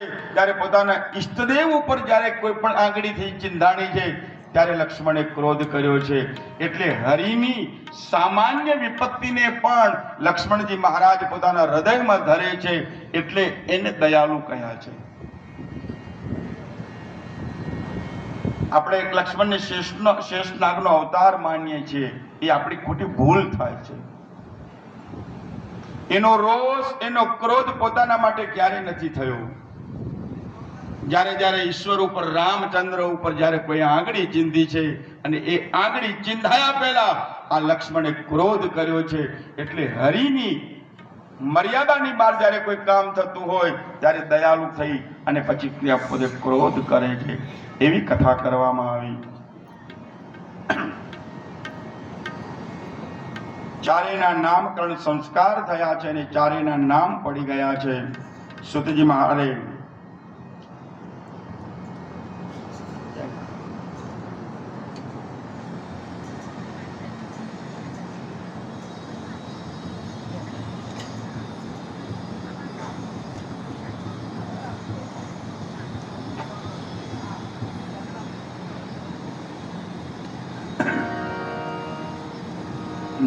ત્યારે પોતાના ઈષ્ટદેવ ઉપર જ્યારે કોઈ પણ આંગળીથી ચિંધાણી છે ત્યારે લક્ષ્મણે ક્રોધ કર્યો છે. એટલે હરિની સામાન્ય વિપત્તિને પણ લક્ષ્મણજી મહારાજ પોતાના હૃદયમાં ધરે છે, એટલે એને દયાળુ કહ્યા છે. આપણે લક્ષ્મણને શેષનાગનો અવતાર માનીએ છીએ, એ આપણી ખોટી ભૂલ થાય છે. એનો રોષ, એનો ક્રોધ પોતાના માટે ક્યારે નથી થયો. જ્યારે જ્યારે ઈશ્વર ઉપર, રામચંદ્ર ઉપર જ્યારે કોઈ આંગળી ચીંધી છે અને એ આંગળી ચીંધાયા પહેલા આ લક્ષ્મણે ક્રોધ કર્યો છે. એટલે હરિની મર્યાદાની બહાર જ્યારે કોઈ કામ થતું હોય ત્યારે દયાળુ થઈ અને પછી ત્યાં પોતે ક્રોધ કરે છે. એવી કથા કરવામાં આવી. ચારેયના નામકરણ સંસ્કાર થયા છે અને ચારેયના નામ પડી ગયા છે. સુતજી મહારાજ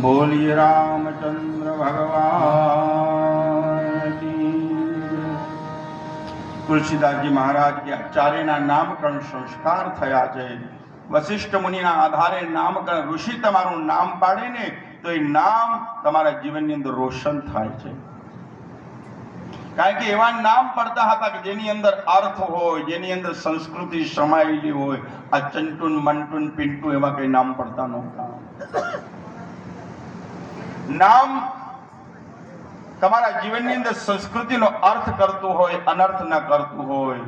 बोलिए रामचंद्र भगवान की। तुलसीदासजी महाराज के आचार्यના નામકરણ સંસ્કાર થયા છે. વશિષ્ઠ મુનિના આધારે નામકરણ, ઋષિ તમારું નામ પાડે ને તો એ નામ તમારા જીવનની અંદર રોશન થાય છે. કારણ કે એવા નામ પડતા હતા કે જેની અંદર અર્થ હોય, જેની અંદર સંસ્કૃતિ સમાયેલી હોય. આ ચંટુન, મંટુન, પિન્ટુ એવા કઈ નામ પડતા નહોતા. નામ તમારા જીવનની અંદર સંસ્કૃતિનો અર્થ કરતું હોય, અનર્થ ન કરતું હોય,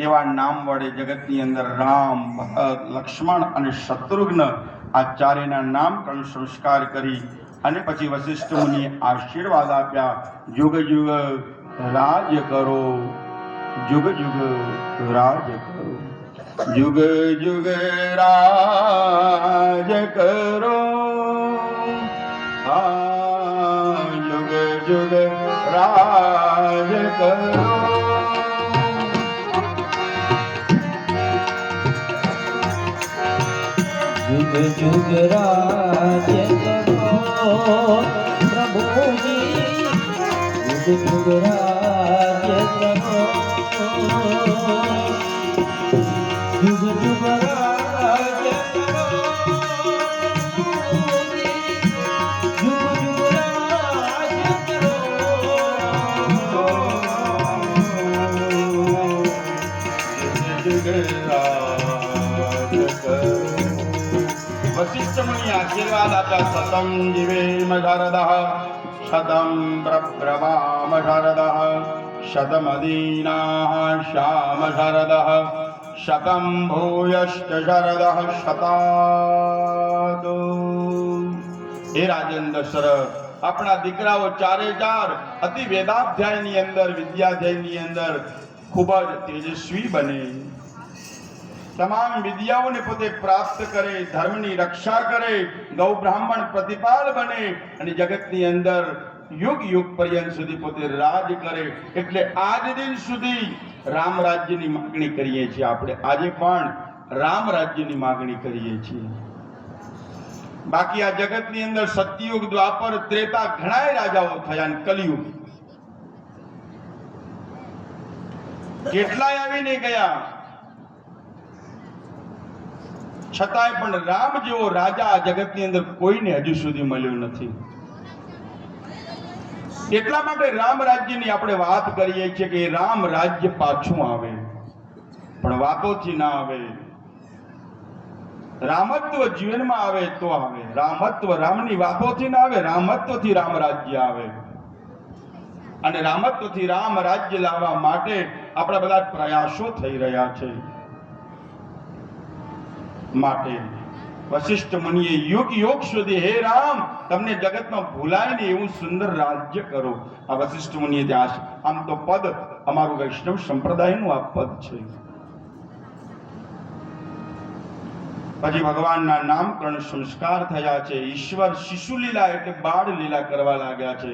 એવા નામ વડે જગતની અંદર રામ, ભરત, લક્ષ્મણ અને શત્રુઘ્ન આ ચારેયના નામકરણ સંસ્કાર કરી અને પછી વશિષ્ઠ મુનિએ આશીર્વાદ આપ્યા. યુગ યુગ રાજ કરો, યુગ યુગ રાજ કરો, યુગ યુગ રાજ કરો, युग युग राज करो. युग युग राज करो प्रभुजी, युग युग राज करो, युग युग राज करो. वशिष्ठ मुनि आशीर्वाद आप्या. शतं जीवेम शरदः, शतं प्रब्रवाम शरदः, शतमदीनाः श्याम शरदः, शतं भूयश्च शरदः शतादु. हे राजन दशरथ, આપણા દીકરાઓ ચારે ચાર અતિ વેદાધ્યાયની અંદર, વિદ્યાધ્યાયની અંદર ખૂબ જ તેજસ્વી બને, તમામ વિદ્યાઓને પોતે પ્રાપ્ત કરે, ધર્મની રક્ષા કરે, ગૌ બ્રાહ્મણ પ્રતિપાલ બને અને જગતની અંદર યુગ યુગ પર્યંત સુધી પોતે રાજ કરે. એટલે આજ દિન સુધી રામ રાજ્યની માગણી કરીએ છીએ. આપણે આજે પણ રામ રાજ્યની માગણી કરીએ છીએ. બાકી આ જગતની અંદર સતયુગ, દ્વાપર, ત્રેતા ઘણા રાજાઓ થયા અને કલિયુગ કેટલાય આવીને ગયા, છતાંય પણ રામ જેવો રાજા આ જગતની અંદર કોઈને હજુ સુધી મળ્યો નથી. એટલા માટે રામ રાજ્યની આપણે વાત કરીએ છીએ કે રામ રાજ્ય પાછું આવે, પણ વાતોથી ના આવે. રામત્વ જીવનમાં આવે તો આવે. રામત્વ રામની વાતોથી ના આવે, રામત્વથી રામ રાજ્ય આવે. અને રામત્વથી રામ રાજ્ય લાવવા માટે આપણા બધા પ્રયાસો થઈ રહ્યા છે. માટે વશિષ્ઠ મુનિએ યુગ યુગ સુધી, હે રામ, તમને જગતમાં ભૂલાય ને એવું સુંદર રાજ્ય કરો. આ વશિષ્ઠ મુનિએ ત્યાં, આમ તો પદ અમારું વૈષ્ણવ સંપ્રદાયનું આ પદ છે. પછી ભગવાનના નામકરણ સંસ્કાર થયા છે. ઈશ્વર શિશુ લીલા એટલે બાળ લીલા કરવા લાગ્યા છે.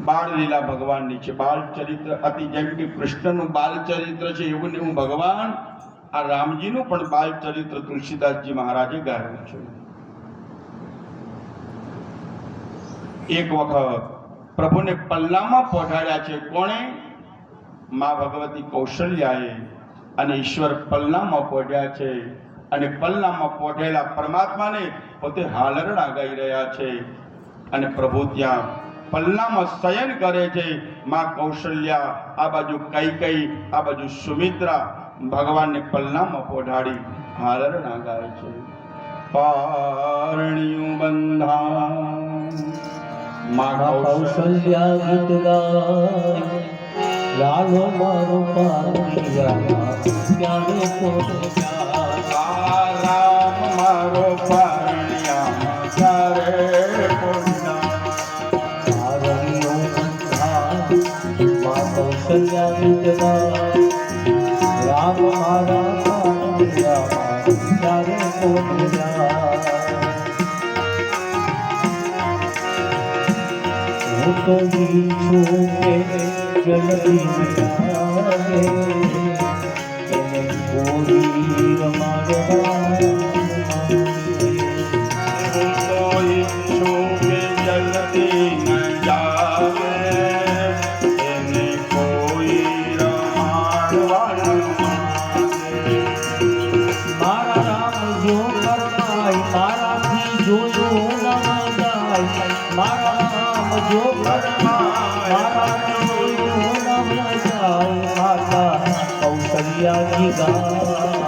બાળ લીલા ભગવાનની છે. બાળ ચરિત્ર અતિ જેમ કે કૃષ્ણનું બાલ ચરિત્ર છે એવું ને એવું ભગવાન આ રામજીનું પણ બાલ ચરિત્ર તુલસીદાસજી મહારાજે ગાયું છે. એક વખત પ્રભુને પલ્લામાં પહોંચાડ્યા છે. કોણે? મા ભગવતી કૌશલ્યાએ. અને ઈશ્વર પલ્લામાં પહોંચ્યા છે અને પલ્લામાં પહોંચેલા પરમાત્માને પોતે હાલરડા ગાઈ રહ્યા છે. અને પ્રભુ ત્યાં પલ્લામાં શયન કરે છે. મા કૌશલ્યા આ બાજુ કૈકેયી, આ બાજુ સુમિત્રા ભગવાનને પલ્લામાં પહોંચાડી હાલરડા ગાય છે. પારણિયું બંધા મા કૌશલ્યા ગીત ગાય લાલો મારો પારણિયા ક્યારે પહોંચ્યા રામ મારો પારણિયા ક્યારે પહોંચ્યા પારણિયો બંધા મા કૌશલ્યા ગીત ગાય રામ મારા પારણિયા ક્યારે પહોંચ્યા હું તો છું કે જલ્દી આવે એને કોઈ રમાડવા જલ્દી ન જાવે એને કોઈ રમાડવા મારા રામ જો કરમાય મારાથી જોયું ન જાય મારા રામ જો કરમાય મારાથી જોયું ન જાય માતા કૌશલ્યાજી ગાય